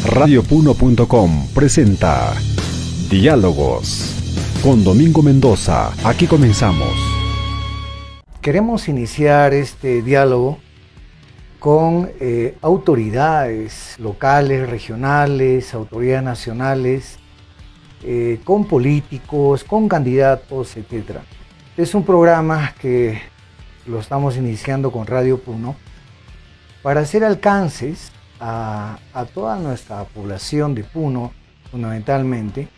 Radiopuno.com presenta Diálogos con Domingo Mendoza. Aquí comenzamos. Queremos iniciar este diálogo con autoridades locales, regionales, autoridades nacionales, con políticos, con candidatos, etc. Es un programa que lo estamos iniciando con Radio Puno para hacer alcances a toda nuestra población de Puno, fundamentalmente,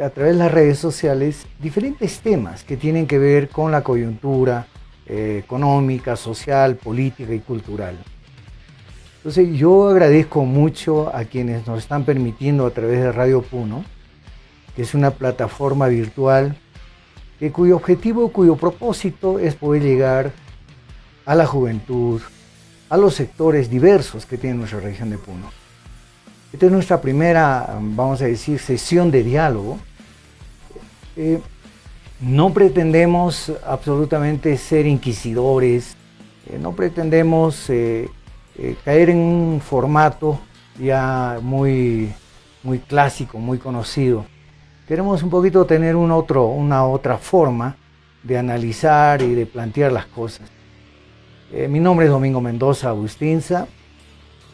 a través de las redes sociales, diferentes temas que tienen que ver con la coyuntura económica, social, política y cultural. Entonces yo agradezco mucho a quienes nos están permitiendo a través de Radio Puno, que es una plataforma virtual cuyo objetivo, cuyo propósito es poder llegar a la juventud, a los sectores diversos que tiene nuestra región de Puno. Esta es nuestra primera, vamos a decir, sesión de diálogo. No pretendemos absolutamente ser inquisidores, no pretendemos caer en un formato ya muy clásico, muy conocido. Queremos un poquito tener una otra forma de analizar y de plantear las cosas. Mi nombre es Domingo Mendoza Agustinza,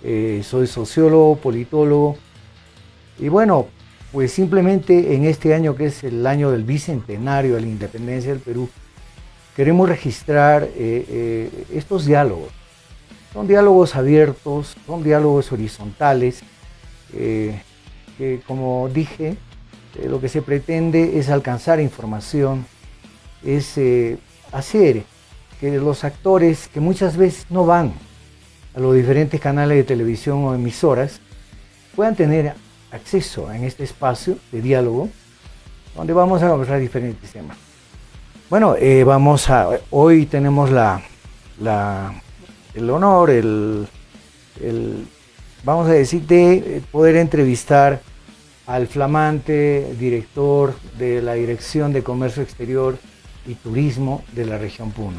soy sociólogo, politólogo, y bueno, pues simplemente en este año, que es el año del bicentenario de la independencia del Perú, queremos registrar estos diálogos. Son diálogos abiertos, son diálogos horizontales, que como dije, lo que se pretende es alcanzar información, es hacer que los actores que muchas veces no van a los diferentes canales de televisión o emisoras puedan tener acceso en este espacio de diálogo donde vamos a conversar diferentes temas. Bueno, hoy tenemos el honor, vamos a decir, de poder entrevistar al flamante director de la Dirección de Comercio Exterior y Turismo de la región Puno.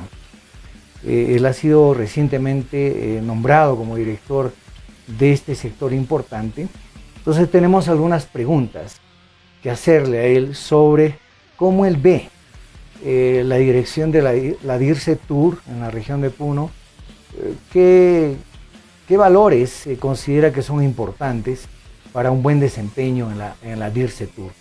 Él ha sido recientemente nombrado como director de este sector importante. Entonces tenemos algunas preguntas que hacerle a él sobre cómo él ve la dirección de la DIRCETUR en la región de Puno, qué valores considera que son importantes para un buen desempeño en la DIRCETUR.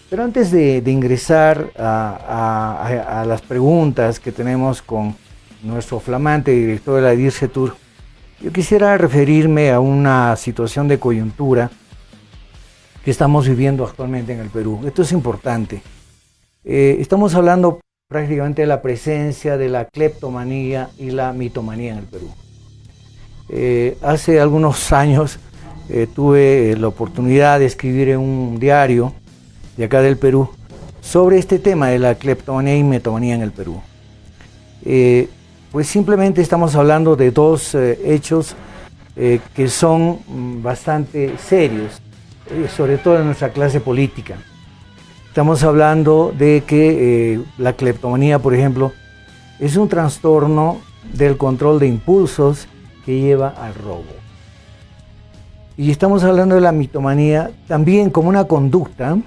Pero antes de ingresar a las preguntas que tenemos con nuestro flamante director de la DIRCETUR, yo quisiera referirme a una situación de coyuntura que estamos viviendo actualmente en el Perú. Esto es importante. Estamos hablando prácticamente de la presencia de la cleptomanía y la mitomanía en el Perú. Hace algunos años tuve la oportunidad de escribir en un diario de acá del Perú sobre este tema de la cleptomanía y mitomanía en el Perú. Pues simplemente estamos hablando de dos hechos que son bastante serios, sobre todo en nuestra clase política. Estamos hablando de que la cleptomanía, por ejemplo, es un trastorno del control de impulsos que lleva al robo. Y estamos hablando de la mitomanía también como una conducta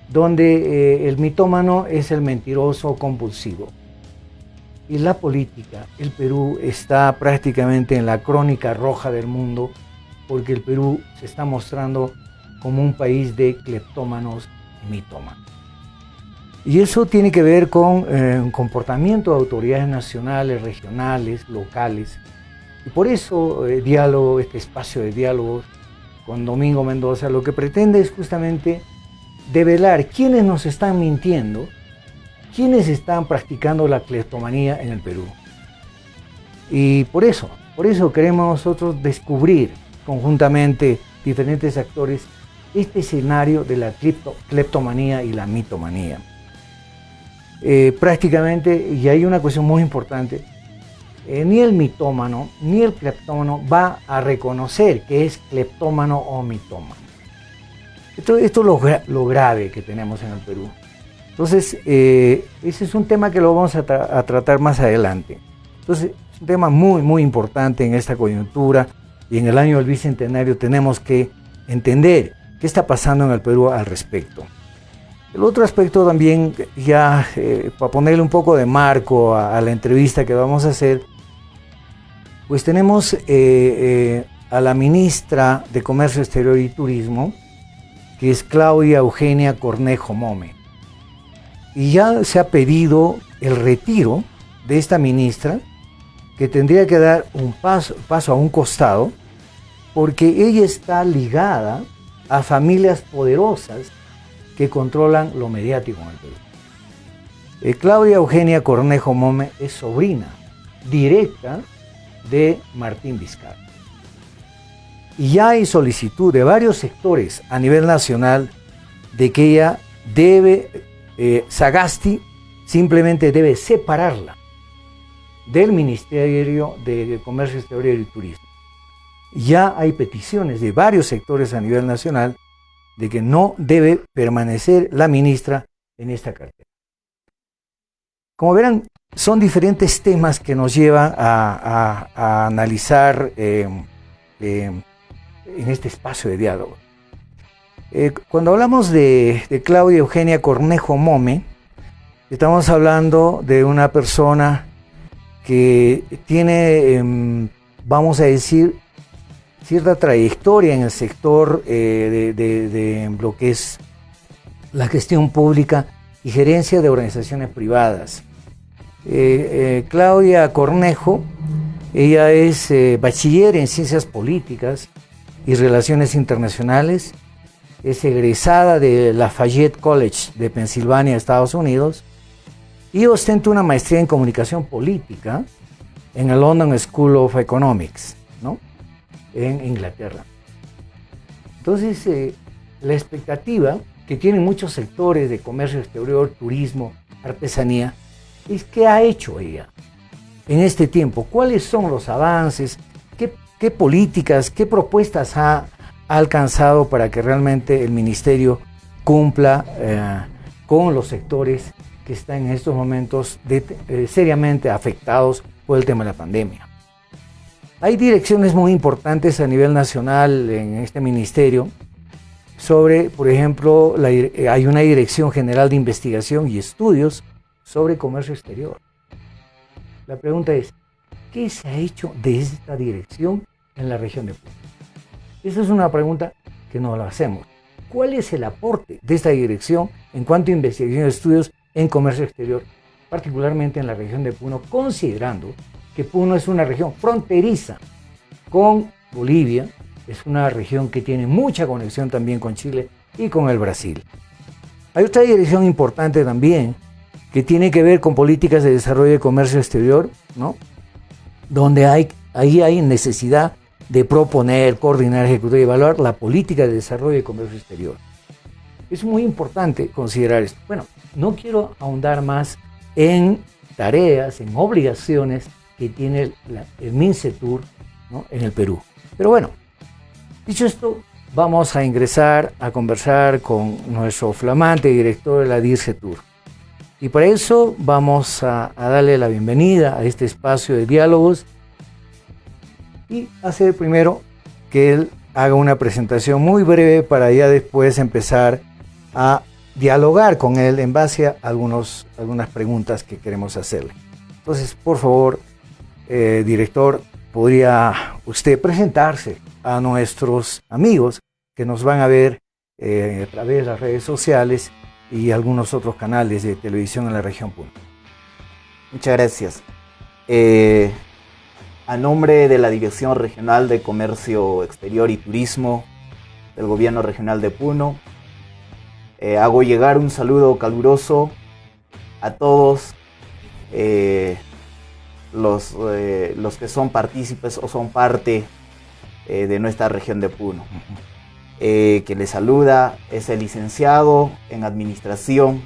donde el mitómano es el mentiroso compulsivo. Y la política, el Perú está prácticamente en la crónica roja del mundo, porque el Perú se está mostrando como un país de cleptómanos y mitómanos. Y eso tiene que ver con un comportamiento de autoridades nacionales, regionales, locales. Y por eso este espacio de diálogo con Domingo Mendoza, lo que pretende es justamente develar quiénes nos están mintiendo, quiénes están practicando la cleptomanía en el Perú. Y por eso queremos nosotros descubrir conjuntamente diferentes actores este escenario de la cleptomanía y la mitomanía. Prácticamente, y hay una cuestión muy importante, ni el mitómano ni el cleptómano va a reconocer que es cleptómano o mitómano. Esto es lo grave que tenemos en el Perú. Entonces, ese es un tema que lo vamos a tratar más adelante. Entonces, es un tema muy, muy importante en esta coyuntura y en el año del Bicentenario tenemos que entender qué está pasando en el Perú al respecto. El otro aspecto también, ya para ponerle un poco de marco a la entrevista que vamos a hacer, pues tenemos a la ministra de Comercio Exterior y Turismo, que es Claudia Eugenia Cornejo Mome. Y ya se ha pedido el retiro de esta ministra, que tendría que dar un paso a un costado, porque ella está ligada a familias poderosas que controlan lo mediático en el Perú. Claudia Eugenia Cornejo Mome es sobrina directa de Martín Vizcarra. Y ya hay solicitud de varios sectores a nivel nacional de que ella debe, Sagasti simplemente debe separarla del Ministerio de Comercio Exterior y Turismo. Ya hay peticiones de varios sectores a nivel nacional de que no debe permanecer la ministra en esta cartera. Como verán, son diferentes temas que nos llevan a analizar en este espacio de diálogo. Cuando hablamos de Claudia Eugenia Cornejo Mome, estamos hablando de una persona que tiene, vamos a decir, cierta trayectoria en el sector de lo que es la gestión pública y gerencia de organizaciones privadas. Claudia Cornejo, ella es bachiller en Ciencias Políticas y Relaciones Internacionales, es egresada de Lafayette College de Pensilvania, Estados Unidos, y ostenta una maestría en Comunicación Política en el London School of Economics, ¿no?, en Inglaterra. Entonces, la expectativa que tienen muchos sectores de comercio exterior, turismo, artesanía, es qué ha hecho ella en este tiempo, cuáles son los avances, qué políticas, qué propuestas ha alcanzado para que realmente el ministerio cumpla con los sectores que están en estos momentos seriamente afectados por el tema de la pandemia. Hay direcciones muy importantes a nivel nacional en este ministerio sobre, por ejemplo, hay una Dirección General de Investigación y Estudios sobre Comercio Exterior. La pregunta es, ¿qué se ha hecho de esta dirección en la región de Puno? Esa es una pregunta que nos la hacemos. ¿Cuál es el aporte de esta dirección en cuanto a investigación y estudios en comercio exterior, particularmente en la región de Puno, considerando que Puno es una región fronteriza con Bolivia, es una región que tiene mucha conexión también con Chile y con el Brasil? Hay otra dirección importante también que tiene que ver con políticas de desarrollo de comercio exterior, ¿no?, donde ahí hay necesidad de proponer, coordinar, ejecutar y evaluar la política de desarrollo de comercio exterior. Es muy importante considerar esto. Bueno, no quiero ahondar más en tareas, en obligaciones que tiene el MINCETUR, ¿no?, en el Perú. Pero bueno, dicho esto, vamos a ingresar a conversar con nuestro flamante director de la DIRCETUR. Y para eso vamos a darle la bienvenida a este espacio de diálogos y hacer primero que él haga una presentación muy breve para ya después empezar a dialogar con él en base a algunas preguntas que queremos hacerle. Entonces, por favor, director, ¿podría usted presentarse a nuestros amigos que nos van a ver a través de las redes sociales y algunos otros canales de televisión en la región Puno? Muchas gracias. A nombre de la Dirección Regional de Comercio Exterior y Turismo del Gobierno Regional de Puno, hago llegar un saludo caluroso a todos los que son partícipes o son parte de nuestra región de Puno. Que les saluda es el licenciado en Administración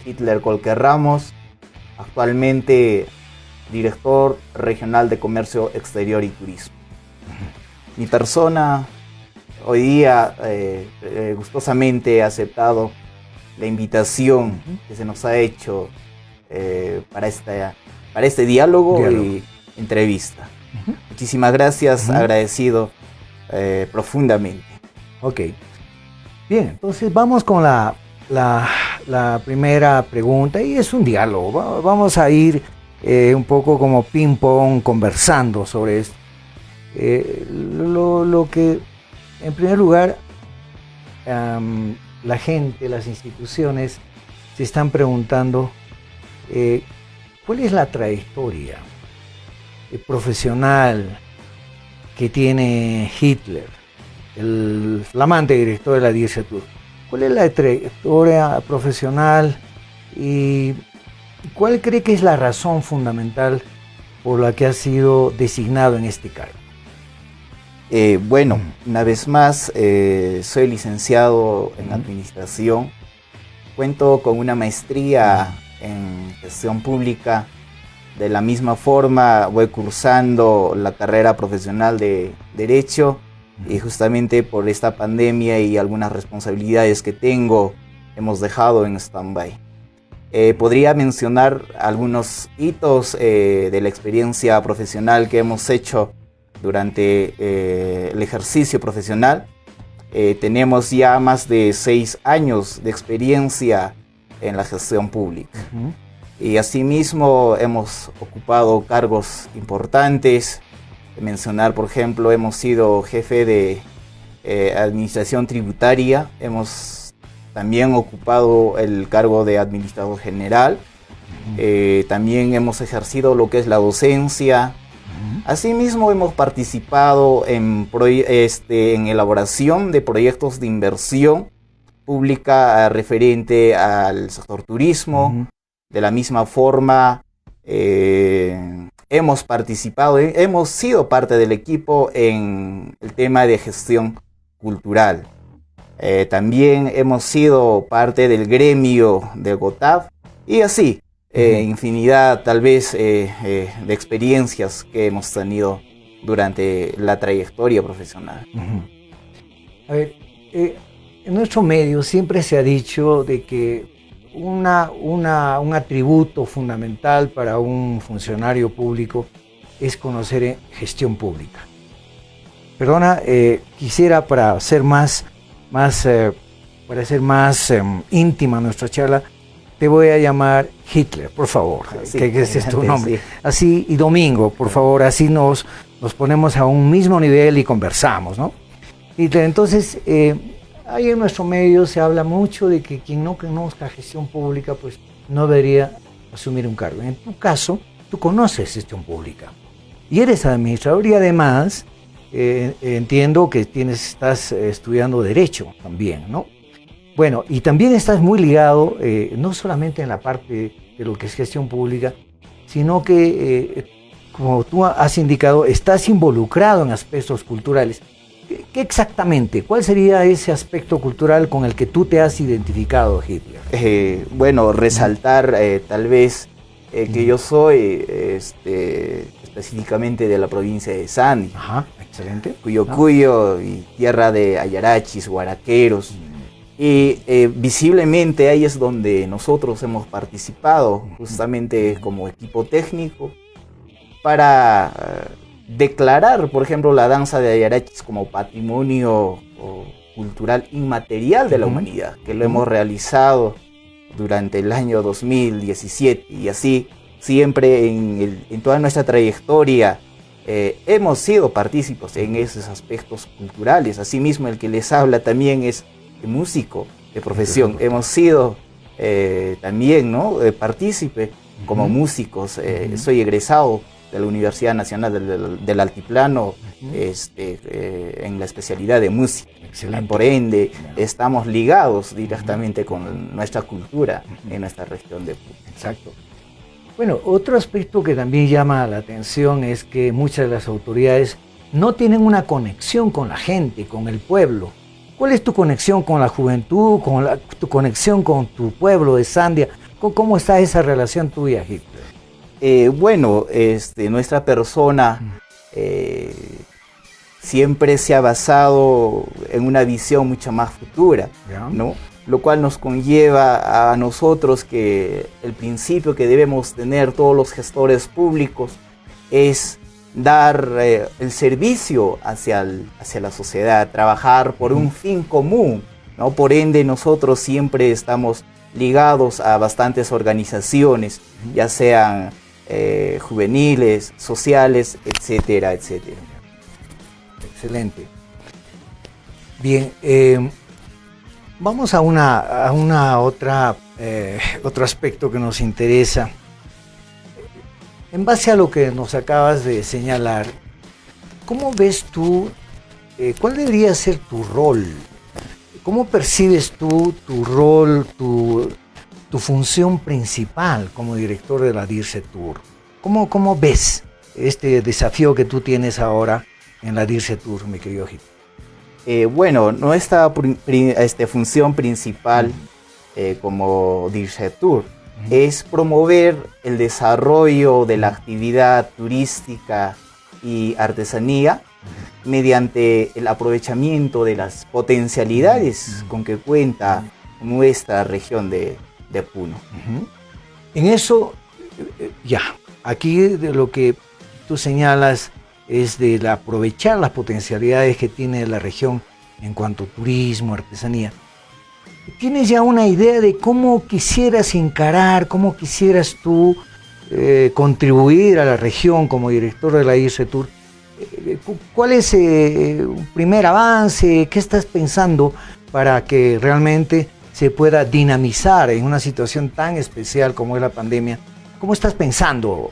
Hitler Colque Ramos, actualmente director regional de Comercio Exterior y Turismo. Mi persona hoy día gustosamente ha aceptado la invitación que se nos ha hecho para este diálogo y entrevista. Muchísimas gracias, agradecido profundamente. Ok. Bien, entonces vamos con la primera pregunta y es un diálogo. Vamos a ir un poco como ping-pong conversando sobre esto. Lo que, en primer lugar, la gente, las instituciones se están preguntando ¿cuál es la trayectoria profesional que tiene Hitler, el flamante director de la Die Tour? ¿Cuál es la trayectoria profesional y cuál cree que es la razón fundamental por la que ha sido designado en este cargo? Bueno, una vez más, soy licenciado en administración, cuento con una maestría en gestión pública. De la misma forma voy cursando la carrera profesional de Derecho y justamente por esta pandemia y algunas responsabilidades que tengo hemos dejado en stand-by. Podría mencionar algunos hitos de la experiencia profesional que hemos hecho durante el ejercicio profesional. Tenemos ya más de 6 años de experiencia en la gestión pública. Y asimismo hemos ocupado cargos importantes. Mencionar, por ejemplo, hemos sido jefe de administración tributaria, hemos también ocupado el cargo de administrador general, también hemos ejercido lo que es la docencia. Asimismo hemos participado en elaboración de proyectos de inversión pública referente al sector turismo. De la misma forma, hemos participado, hemos sido parte del equipo en el tema de gestión cultural. También hemos sido parte del gremio de GOTAV y así, infinidad tal vez de experiencias que hemos tenido durante la trayectoria profesional. A ver, en nuestro medio siempre se ha dicho de que un atributo fundamental para un funcionario público es conocer gestión pública. Perdona, quisiera para hacer más íntima nuestra charla, te voy a llamar Hitler, por favor, sí, que ese es tu nombre. Sí. Así, y Domingo, por favor, así nos ponemos a un mismo nivel y conversamos, ¿no? Hitler, entonces, ahí en nuestro medio se habla mucho de que quien no conozca gestión pública, pues no debería asumir un cargo. En tu caso, tú conoces gestión pública y eres administrador y además entiendo que estás estudiando Derecho también, ¿no? Bueno, y también estás muy ligado, no solamente en la parte de lo que es gestión pública, sino que, como tú has indicado, estás involucrado en aspectos culturales. ¿Qué exactamente? ¿Cuál sería ese aspecto cultural con el que tú te has identificado, Hitler? Bueno, resaltar tal vez que yo soy específicamente de la provincia de Sandi. Ajá, excelente. Cuyo y tierra de ayarachis, guaraqueros. Y visiblemente ahí es donde nosotros hemos participado justamente como equipo técnico para declarar, por ejemplo, la danza de ayarachis como patrimonio cultural inmaterial de la humanidad, que lo hemos realizado durante el año 2017 y así siempre en toda nuestra trayectoria hemos sido partícipes en esos aspectos culturales. Asimismo, el que les habla también es músico de profesión. Hemos sido también, ¿no? Partícipe como músicos. Soy egresado de la Universidad Nacional del Altiplano en la especialidad de música. Excelente. Por ende, estamos ligados directamente con nuestra cultura en nuestra región de Puno. Exacto. Bueno, otro aspecto que también llama la atención es que muchas de las autoridades no tienen una conexión con la gente, con el pueblo. ¿Cuál es tu conexión con la juventud, tu conexión con tu pueblo de Sandia? ¿Cómo está esa relación tuya, Hitler? Bueno, nuestra persona siempre se ha basado en una visión mucho más futura, ¿no? Lo cual nos conlleva a nosotros que el principio que debemos tener todos los gestores públicos es dar el servicio hacia la sociedad, trabajar por un fin común, ¿no? Por ende, nosotros siempre estamos ligados a bastantes organizaciones, ya sean juveniles, sociales, etcétera, etcétera. Excelente. Bien, vamos a otro aspecto que nos interesa. En base a lo que nos acabas de señalar, ¿cómo ves tú, cuál debería ser tu rol? ¿Cómo percibes tú tu rol, tu función principal como director de la DIRCETUR? ¿Cómo ves este desafío que tú tienes ahora en la DIRCETUR, mi querido Gil? Bueno, nuestra función principal como DIRCETUR es promover el desarrollo de la actividad turística y artesanía mediante el aprovechamiento de las potencialidades con que cuenta nuestra región de Puno. En eso, aquí de lo que tú señalas es de aprovechar las potencialidades que tiene la región en cuanto a turismo, artesanía. ¿Tienes ya una idea de cómo quisieras encarar, cómo quisieras tú contribuir a la región como director de la DIRCETUR? ¿Cuál es un primer avance? ¿Qué estás pensando para que realmente se pueda dinamizar en una situación tan especial como es la pandemia? ¿Cómo estás pensando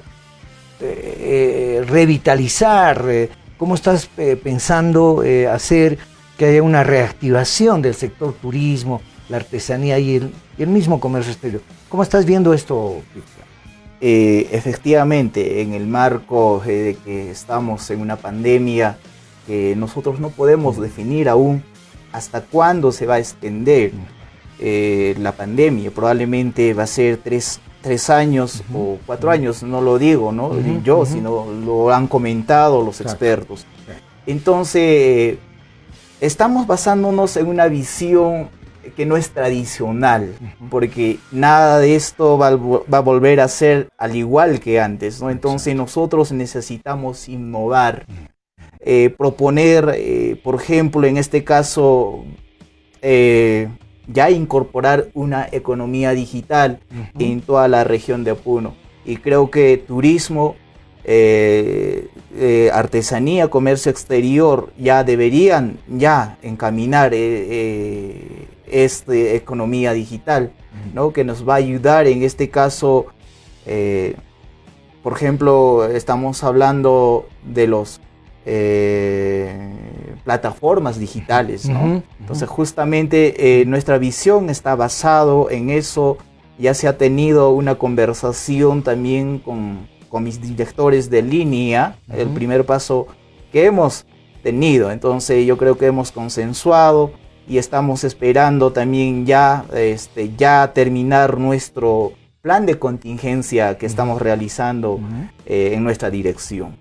revitalizar? ¿Cómo estás pensando hacer que haya una reactivación del sector turismo, la artesanía y el mismo comercio exterior? ¿Cómo estás viendo esto, Cristian? Efectivamente, en el marco de que estamos en una pandemia que nosotros no podemos definir aún hasta cuándo se va a extender la pandemia. Probablemente va a ser tres años o 4 años, no lo digo, ¿no? Yo, sino lo han comentado los expertos. Entonces, estamos basándonos en una visión que no es tradicional, porque nada de esto va a volver a ser al igual que antes, ¿no? Entonces nosotros necesitamos innovar, proponer, por ejemplo, en este caso, ya incorporar una economía digital en toda la región de Puno. Y creo que turismo, artesanía, comercio exterior ya deberían encaminar esta economía digital, ¿no? Que nos va a ayudar en este caso, por ejemplo, estamos hablando de los plataformas digitales, ¿no? Entonces justamente nuestra visión está basado en eso. Ya se ha tenido una conversación también con mis directores de línea, el primer paso que hemos tenido. Entonces yo creo que hemos consensuado y estamos esperando también ya terminar nuestro plan de contingencia que estamos realizando en nuestra dirección.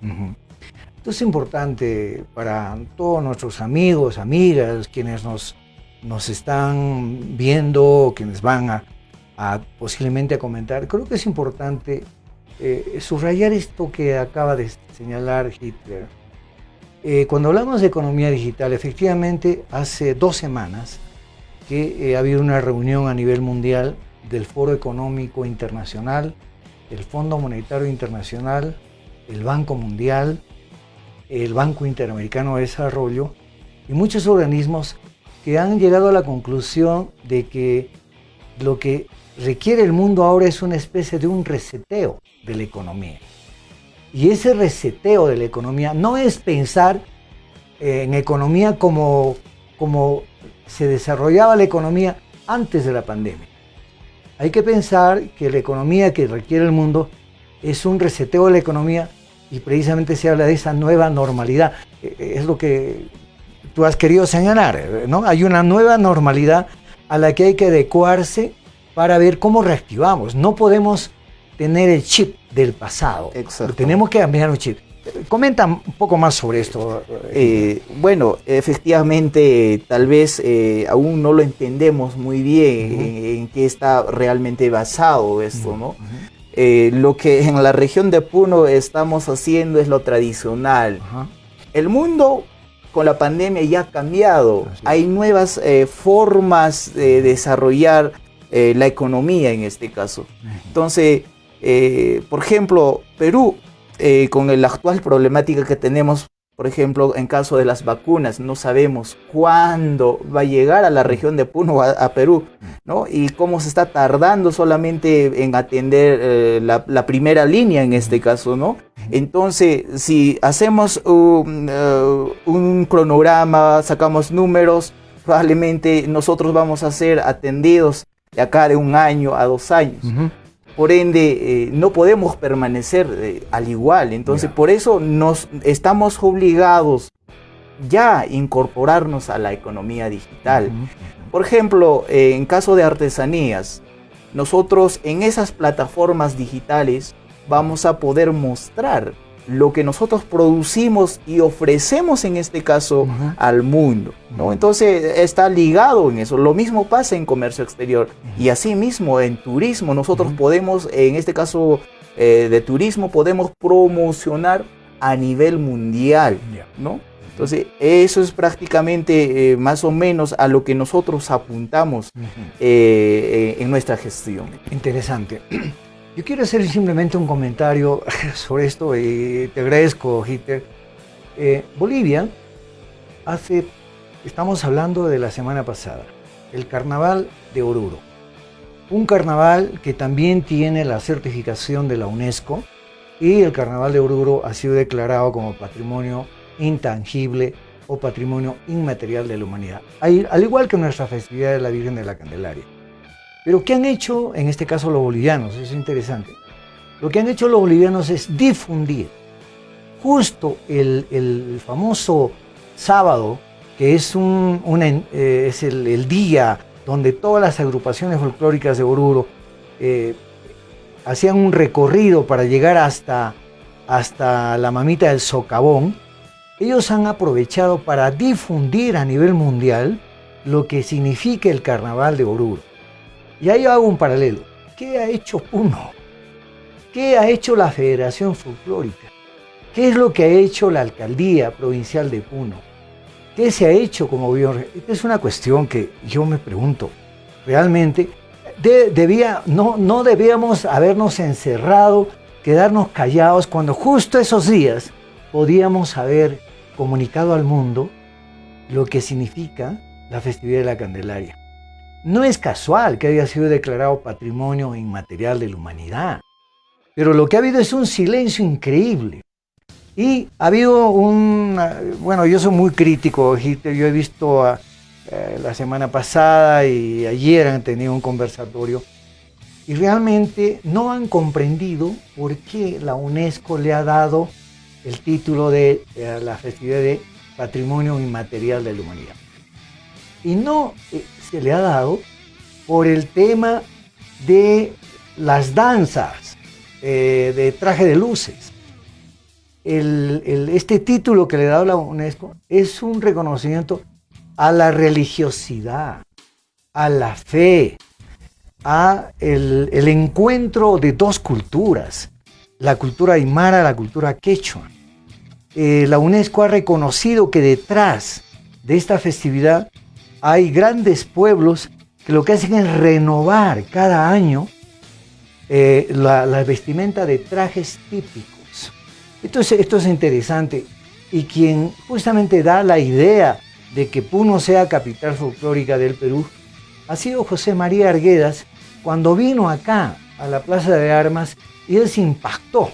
Esto es importante para todos nuestros amigos, amigas, quienes nos están viendo, quienes van a posiblemente a comentar. Creo que es importante subrayar esto que acaba de señalar Hitler. Cuando hablamos de economía digital, efectivamente hace 2 semanas que ha habido una reunión a nivel mundial del Foro Económico Internacional, el Fondo Monetario Internacional, el Banco Mundial, el Banco Interamericano de Desarrollo y muchos organismos que han llegado a la conclusión de que lo que requiere el mundo ahora es una especie de un reseteo de la economía. Y ese reseteo de la economía no es pensar en economía como se desarrollaba la economía antes de la pandemia. Hay que pensar que la economía que requiere el mundo es un reseteo de la economía y precisamente se habla de esa nueva normalidad. Es lo que tú has querido señalar, ¿no? Hay una nueva normalidad a la que hay que adecuarse para ver cómo reactivamos. No podemos tener el chip del pasado. Exacto. Tenemos que cambiar un chip. Comenta un poco más sobre esto. Bueno, efectivamente, tal vez aún no lo entendemos muy bien en qué está realmente basado esto, ¿no? Lo que en la región de Puno estamos haciendo es lo tradicional. Ajá. El mundo con la pandemia ya ha cambiado. Hay nuevas formas de desarrollar la economía en este caso. Entonces, por ejemplo, Perú, con la actual problemática que tenemos, por ejemplo, en caso de las vacunas, no sabemos cuándo va a llegar a la región de Puno, a Perú, ¿no? Y cómo se está tardando solamente en atender la primera línea en este caso, ¿no? Entonces, si hacemos un cronograma, sacamos números, probablemente nosotros vamos a ser atendidos de acá de 1 año a 2 años. Por ende, no podemos permanecer al igual. Entonces, por eso nos estamos obligados ya a incorporarnos a la economía digital. Por ejemplo, en caso de artesanías, nosotros en esas plataformas digitales vamos a poder mostrar lo que nosotros producimos y ofrecemos en este caso al mundo, ¿no? Entonces está ligado en eso. Lo mismo pasa en comercio exterior y asimismo en turismo. Nosotros podemos, en este caso de turismo, podemos promocionar a nivel mundial, ¿no? Entonces eso es prácticamente más o menos a lo que nosotros apuntamos en nuestra gestión. Interesante. Yo quiero hacer simplemente un comentario sobre esto y te agradezco, Hitler. Bolivia, estamos hablando de la semana pasada, el Carnaval de Oruro. Un carnaval que también tiene la certificación de la UNESCO y el Carnaval de Oruro ha sido declarado como Patrimonio Intangible o Patrimonio Inmaterial de la Humanidad, al igual que nuestra festividad de la Virgen de la Candelaria. Pero ¿qué han hecho en este caso los bolivianos? Eso es interesante. Lo que han hecho los bolivianos es difundir justo el famoso sábado, que es, el día donde todas las agrupaciones folclóricas de Oruro hacían un recorrido para llegar hasta la mamita del socavón. Ellos han aprovechado para difundir a nivel mundial lo que significa el Carnaval de Oruro. Y ahí hago un paralelo. ¿Qué ha hecho Puno? ¿Qué ha hecho la Federación Folclórica? ¿Qué es lo que ha hecho la Alcaldía Provincial de Puno? ¿Qué se ha hecho como gobierno? Esta es una cuestión que yo me pregunto. Realmente, no debíamos habernos encerrado, quedarnos callados, cuando justo esos días podíamos haber comunicado al mundo lo que significa la festividad de la Candelaria. No es casual que haya sido declarado Patrimonio Inmaterial de la Humanidad, pero lo que ha habido es un silencio increíble. Y ha habido bueno, yo soy muy crítico, yo he visto la semana pasada y ayer han tenido un conversatorio y realmente no han comprendido por qué la UNESCO le ha dado el título de la festividad de Patrimonio Inmaterial de la Humanidad. Y no se le ha dado por el tema de las danzas, de traje de luces. Este título que le ha dado la UNESCO es un reconocimiento a la religiosidad, a la fe, a el encuentro de dos culturas, la cultura aymara, la cultura quechua. La UNESCO ha reconocido que detrás de esta festividad hay grandes pueblos que lo que hacen es renovar cada año la vestimenta de trajes típicos. Esto es interesante, y quien justamente da la idea de que Puno sea capital folclórica del Perú ha sido José María Arguedas, cuando vino acá a la Plaza de Armas y él se impactó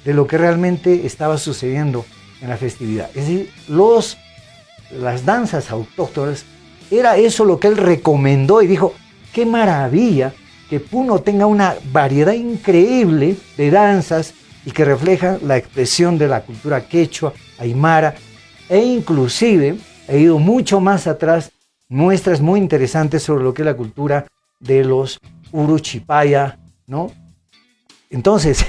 de lo que realmente estaba sucediendo en la festividad. Es decir, las danzas autóctonas, era eso lo que él recomendó y dijo, qué maravilla que Puno tenga una variedad increíble de danzas y que reflejan la expresión de la cultura quechua, aymara, e inclusive ha ido mucho más atrás, muestras muy interesantes sobre lo que es la cultura de los Uruchipaya, ¿no? Entonces,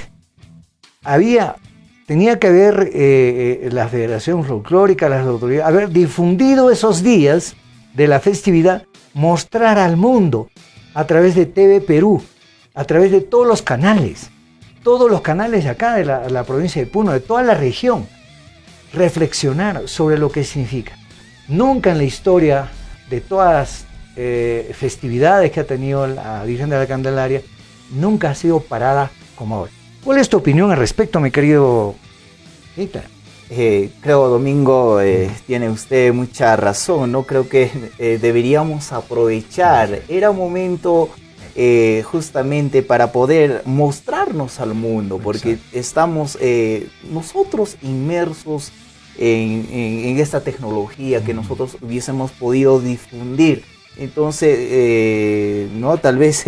tenía que haber la Federación Folclórica, las autoridades, haber difundido esos días de la festividad, mostrar al mundo a través de TV Perú, a través de todos los canales, todos los canales de acá, de la provincia de Puno, de toda la región, reflexionar sobre lo que significa. Nunca en la historia de todas las festividades que ha tenido la Virgen de la Candelaria, nunca ha sido parada como ahora. ¿Cuál es tu opinión al respecto, mi querido Hitler? Creo, Domingo, tiene usted mucha razón, ¿no? Creo que deberíamos aprovechar. Era un momento justamente para poder mostrarnos al mundo, porque estamos nosotros inmersos en esta tecnología que nosotros hubiésemos podido difundir. Entonces, ¿no? Tal vez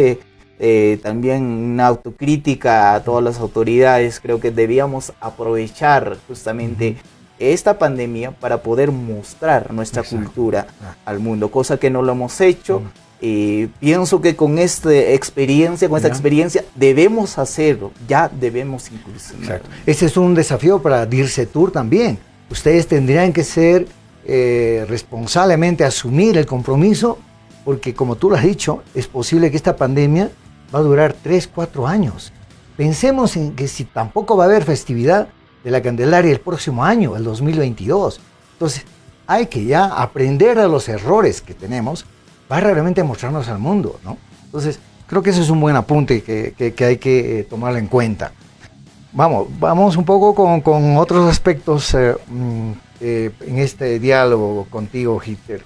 también una autocrítica a todas las autoridades. Creo que debíamos aprovechar justamente esta pandemia para poder mostrar nuestra cultura al mundo, cosa que no lo hemos hecho. Pienso que con esta experiencia, debemos hacerlo, ya debemos incursionar. Ese es un desafío para DIRCETUR también. Ustedes tendrían que ser responsablemente asumir el compromiso, porque como tú lo has dicho, es posible que esta pandemia va a durar 3, 4 años. Pensemos en que si tampoco va a haber festividad de la Candelaria el próximo año, el 2022. Entonces, hay que ya aprender de los errores que tenemos para realmente mostrarnos al mundo, ¿no? Entonces, creo que ese es un buen apunte que hay que tomarlo en cuenta. Vamos un poco con otros aspectos en este diálogo contigo, Hitler.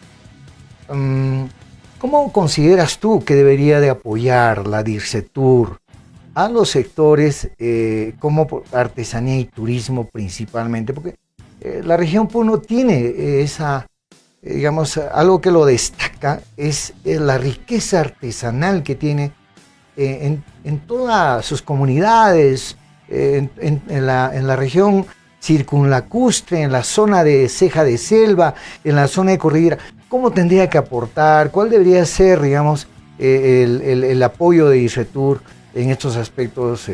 ¿Cómo consideras tú que debería de apoyar la DIRCETUR a los sectores como artesanía y turismo principalmente? Porque la región Puno tiene esa, digamos, algo que lo destaca, es la riqueza artesanal que tiene en todas sus comunidades, en la región circunlacustre, en la zona de ceja de selva, en la zona de cordillera. ¿Cómo tendría que aportar? ¿Cuál debería ser, digamos, el apoyo de DIRCETUR en estos aspectos,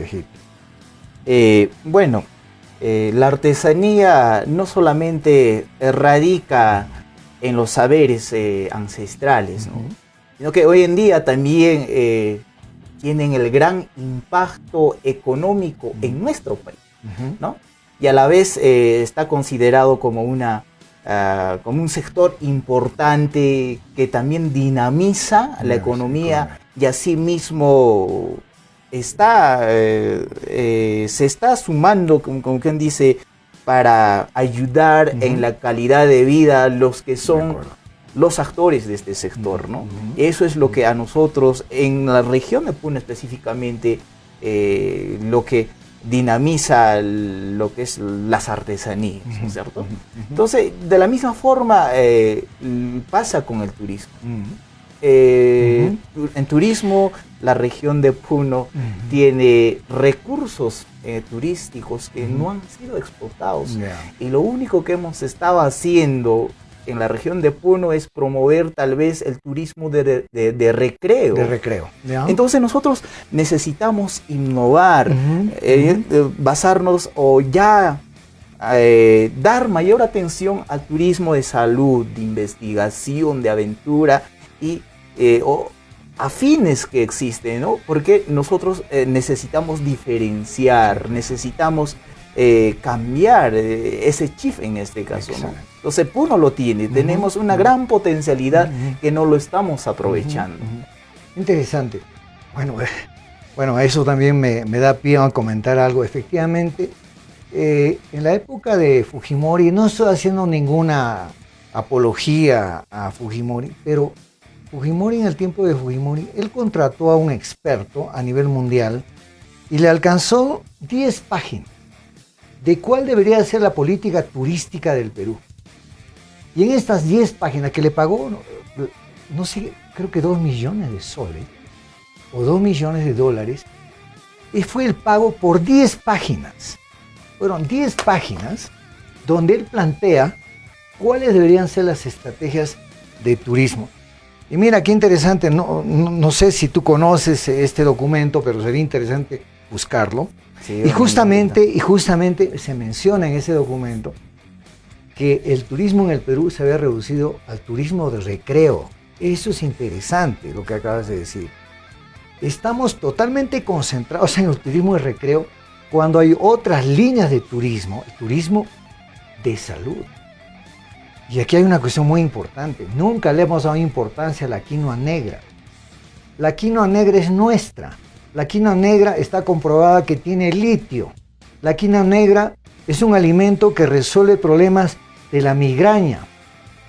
Bueno, la artesanía no solamente radica en los saberes ancestrales, ¿no? Sino que hoy en día también tienen el gran impacto económico en nuestro país, ¿no? Y a la vez está considerado como un sector importante que también dinamiza la economía, y asimismo se está sumando, como quien dice, para ayudar en la calidad de vida a los que son los actores de este sector, ¿no? Eso es lo que a nosotros, en la región de Puno específicamente, lo que dinamiza lo que es las artesanías, ¿no es cierto? Entonces, de la misma forma pasa con el turismo. En turismo, la región de Puno tiene recursos turísticos que no han sido explotados. Y lo único que hemos estado haciendo en la región de Puno es promover tal vez el turismo de recreo. Entonces nosotros necesitamos innovar, basarnos o ya dar mayor atención al turismo de salud, de investigación, de aventura y afines que existen, ¿no? Porque nosotros necesitamos diferenciar, necesitamos cambiar ese chip en este caso, ¿no? Entonces Puno lo tiene, tenemos una gran potencialidad que no lo estamos aprovechando. Interesante. Bueno, eso también me da pie a comentar algo. Efectivamente, en la época de Fujimori, no estoy haciendo ninguna apología a Fujimori, pero Fujimori, en el tiempo de Fujimori, él contrató a un experto a nivel mundial y le alcanzó 10 páginas de cuál debería ser la política turística del Perú. Y en estas 10 páginas que le pagó, no sé, creo que 2 millones de soles o 2 millones de dólares, y fue el pago por 10 páginas. Fueron 10 páginas donde él plantea cuáles deberían ser las estrategias de turismo. Y mira, qué interesante, no sé si tú conoces este documento, pero sería interesante buscarlo. Sí, y justamente se menciona en ese documento que el turismo en el Perú se había reducido al turismo de recreo. Eso es interesante lo que acabas de decir. Estamos totalmente concentrados en el turismo de recreo cuando hay otras líneas de turismo, el turismo de salud. Y aquí hay una cuestión muy importante. Nunca le hemos dado importancia a la quinoa negra. La quinoa negra es nuestra. La quinoa negra está comprobada que tiene litio. La quinoa negra es un alimento que resuelve problemas de la migraña.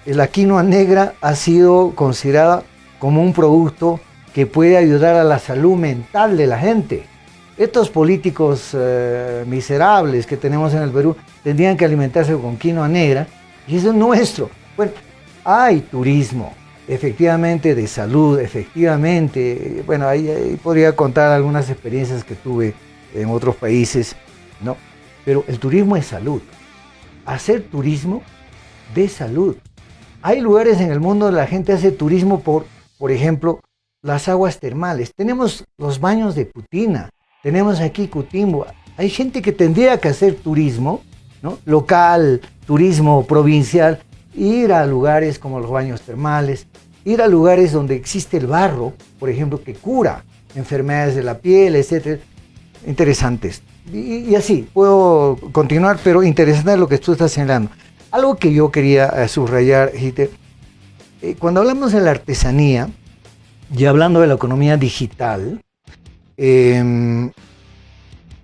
La quinoa negra ha sido considerada como un producto que puede ayudar a la salud mental de la gente. Estos políticos miserables que tenemos en el Perú tendrían que alimentarse con quinoa negra y eso es nuestro. Bueno, hay turismo, efectivamente, de salud, efectivamente. Bueno, ahí podría contar algunas experiencias que tuve en otros países, ¿no? Pero el turismo es salud. Hacer turismo de salud. Hay lugares en el mundo donde la gente hace turismo por ejemplo, las aguas termales. Tenemos los baños de Putina, tenemos aquí Cutimbo. Hay gente que tendría que hacer turismo, ¿no? Local, turismo provincial, ir a lugares como los baños termales, ir a lugares donde existe el barro, por ejemplo, que cura enfermedades de la piel, etc. Interesantes. Y así, puedo continuar, pero interesante lo que tú estás señalando. Algo que yo quería subrayar, Gite, cuando hablamos de la artesanía y hablando de la economía digital,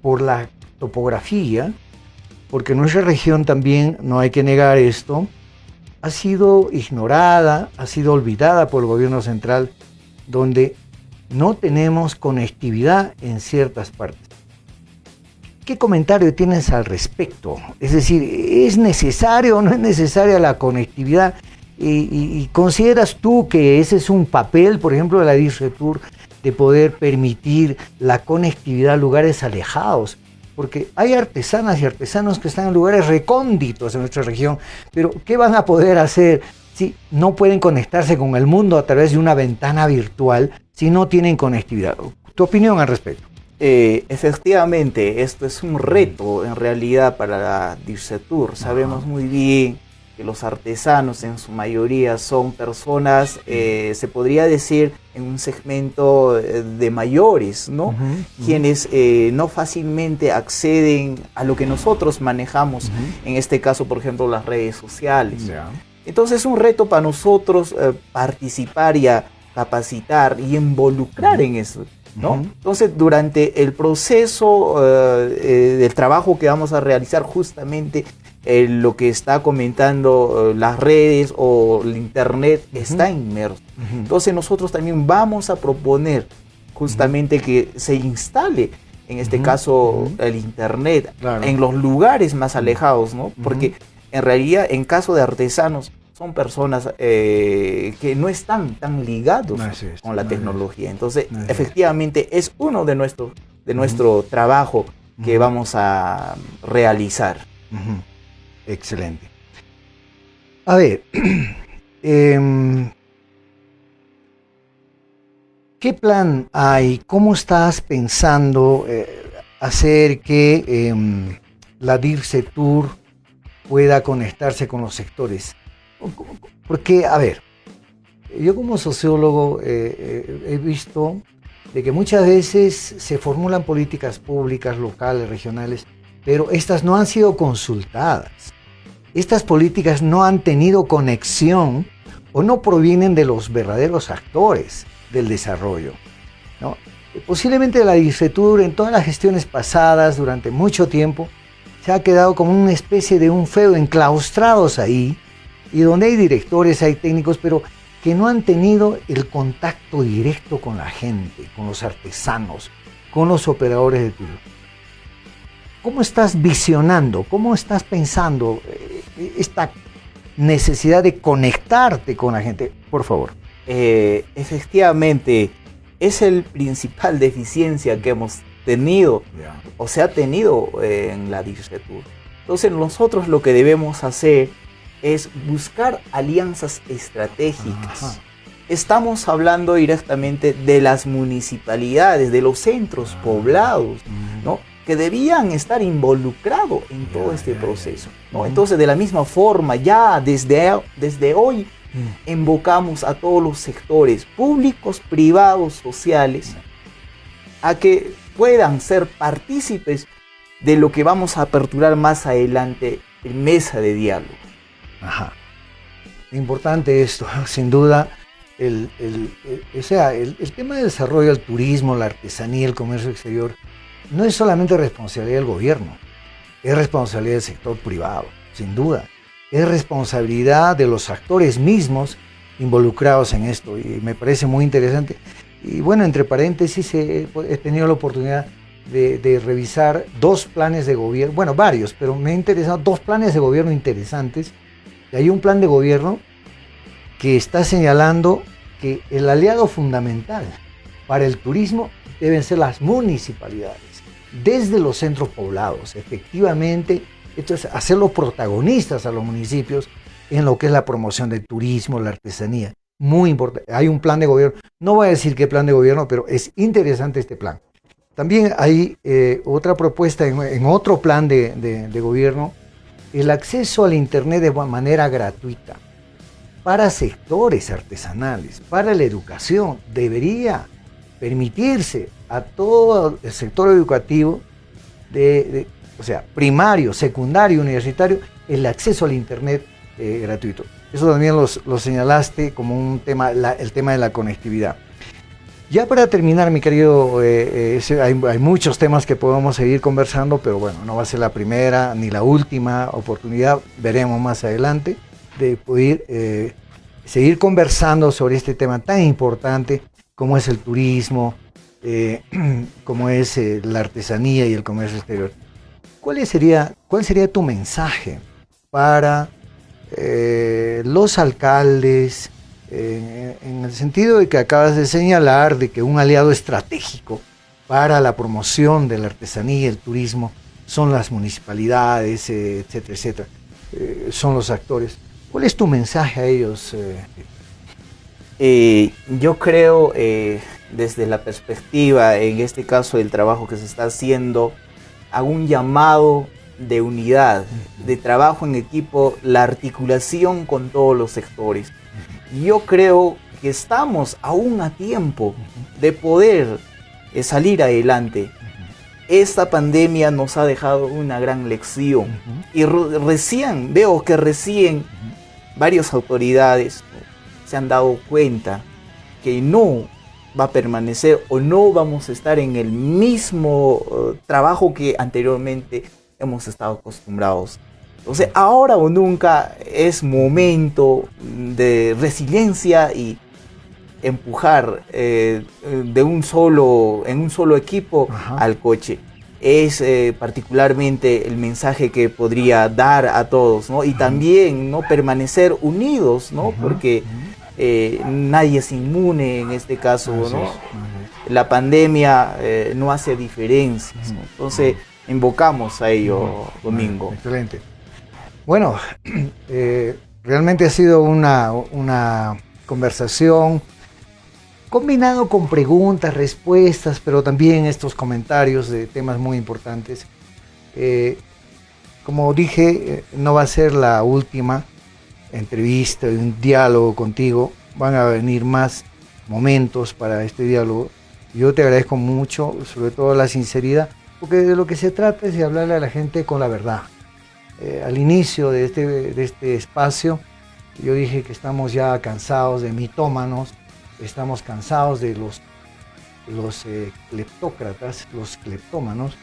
por la topografía, porque nuestra región también, no hay que negar esto, ha sido ignorada, ha sido olvidada por el gobierno central, donde no tenemos conectividad en ciertas partes. ¿Qué comentario tienes al respecto? Es decir, ¿es necesario o no es necesaria la conectividad? ¿Y consideras tú que ese es un papel, por ejemplo, de la DIRCETUR, de poder permitir la conectividad a lugares alejados? Porque hay artesanas y artesanos que están en lugares recónditos en nuestra región, pero ¿qué van a poder hacer si no pueden conectarse con el mundo a través de una ventana virtual si no tienen conectividad? ¿Tu opinión al respecto? Efectivamente, esto es un reto en realidad para la DIRCETUR. Sabemos muy bien que los artesanos en su mayoría son personas, se podría decir, en un segmento de mayores, ¿no? Quienes no fácilmente acceden a lo que nosotros manejamos, en este caso, por ejemplo, las redes sociales. Entonces es un reto para nosotros participar y capacitar y involucrar en eso, ¿no? Entonces, durante el proceso del trabajo que vamos a realizar, justamente lo que está comentando las redes o el internet está inmerso. Entonces nosotros también vamos a proponer justamente que se instale, en este caso, el internet en los lugares más alejados, ¿no? Porque en realidad, en caso de artesanos, son personas que no están tan ligados con la tecnología. Entonces, efectivamente, es uno de nuestro trabajo que vamos a realizar. Excelente. A ver, ¿qué plan hay? ¿Cómo estás pensando hacer que la DIRCETUR pueda conectarse con los sectores? Porque, a ver, yo como sociólogo he visto de que muchas veces se formulan políticas públicas, locales, regionales, pero estas no han sido consultadas. Estas políticas no han tenido conexión o no provienen de los verdaderos actores del desarrollo, ¿no? Posiblemente la DIRCETUR en todas las gestiones pasadas durante mucho tiempo se ha quedado como una especie de un feudo, enclaustrados ahí, y donde hay directores, hay técnicos, pero que no han tenido el contacto directo con la gente, con los artesanos, con los operadores de turismo. ¿Cómo estás visionando, cómo estás pensando esta necesidad de conectarte con la gente? Por favor. Efectivamente, es el principal deficiencia que hemos tenido, o se ha tenido en la DIRCETUR. Entonces nosotros lo que debemos hacer es buscar alianzas estratégicas. Estamos hablando directamente de las municipalidades, de los centros poblados, ¿no? Que debían estar involucrados en todo este proceso, ¿no? Entonces, de la misma forma, ya desde hoy invocamos a todos los sectores públicos, privados, sociales, a que puedan ser partícipes de lo que vamos a aperturar más adelante en mesa de diálogo. Ajá. Importante esto, sin duda. El tema del desarrollo del turismo, la artesanía, el comercio exterior, no es solamente responsabilidad del gobierno, es responsabilidad del sector privado, sin duda. Es responsabilidad de los actores mismos involucrados en esto, y me parece muy interesante. Y bueno, entre paréntesis, he tenido la oportunidad de revisar 2 planes de gobierno, bueno, varios, pero me han interesado 2 planes de gobierno interesantes. Y hay un plan de gobierno que está señalando que el aliado fundamental para el turismo deben ser las municipalidades, desde los centros poblados. Efectivamente, esto es hacerlos protagonistas a los municipios en lo que es la promoción del turismo, la artesanía. Muy importante. Hay un plan de gobierno, no voy a decir qué plan de gobierno, pero es interesante este plan. También hay otra propuesta en otro plan de gobierno, el acceso al Internet de manera gratuita para sectores artesanales, para la educación. Debería permitirse a todo el sector educativo, o sea, primario, secundario, universitario, el acceso al Internet gratuito. Eso también lo señalaste como un tema, el tema de la conectividad. Ya para terminar, mi querido, hay muchos temas que podemos seguir conversando, pero bueno, no va a ser la primera ni la última oportunidad, veremos más adelante, de poder seguir conversando sobre este tema tan importante como es el turismo, como es la artesanía y el comercio exterior. ¿Cuál sería tu mensaje para los alcaldes, en el sentido de que acabas de señalar de que un aliado estratégico para la promoción de la artesanía y el turismo son las municipalidades, etcétera, etcétera, son los actores? ¿Cuál es tu mensaje a ellos? Yo creo, desde la perspectiva, en este caso, del trabajo que se está haciendo, hago un llamado de unidad, de trabajo en equipo, la articulación con todos los sectores. Yo creo que estamos aún a tiempo de poder salir adelante. Esta pandemia nos ha dejado una gran lección y veo que recién varias autoridades se han dado cuenta que no va a permanecer o no vamos a estar en el mismo trabajo que anteriormente hemos estado acostumbrados. Entonces, ahora o nunca es momento de resiliencia y empujar en un solo equipo al coche. Es particularmente el mensaje que podría dar a todos, ¿no? Y también, ¿no?, permanecer unidos, ¿no? Porque nadie es inmune en este caso, ¿no? La pandemia no hace diferencias, ¿no? Entonces, invocamos a ello, Domingo. Excelente. Bueno, realmente ha sido una conversación combinado con preguntas, respuestas, pero también estos comentarios de temas muy importantes. Como dije, no va a ser la última entrevista, un diálogo contigo. Van a venir más momentos para este diálogo. Yo te agradezco mucho, sobre todo la sinceridad, porque de lo que se trata es de hablarle a la gente con la verdad. Al inicio de este espacio, yo dije que estamos ya cansados de mitómanos, estamos cansados de los cleptócratas, los cleptómanos,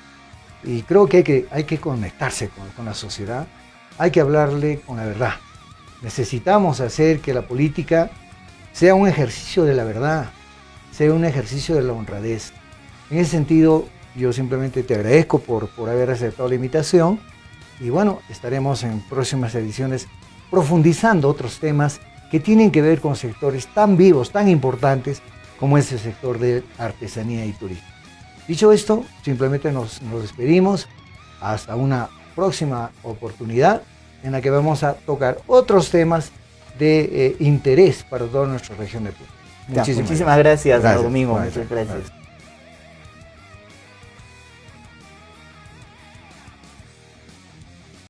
y creo que hay que conectarse con la sociedad, hay que hablarle con la verdad. Necesitamos hacer que la política sea un ejercicio de la verdad, sea un ejercicio de la honradez. En ese sentido, yo simplemente te agradezco por haber aceptado la invitación, y bueno, estaremos en próximas ediciones profundizando otros temas que tienen que ver con sectores tan vivos, tan importantes como es el sector de artesanía y turismo. Dicho esto, simplemente nos despedimos hasta una próxima oportunidad en la que vamos a tocar otros temas de interés para toda nuestra región de Puno. Muchísimas gracias, Domingo. Muchas gracias.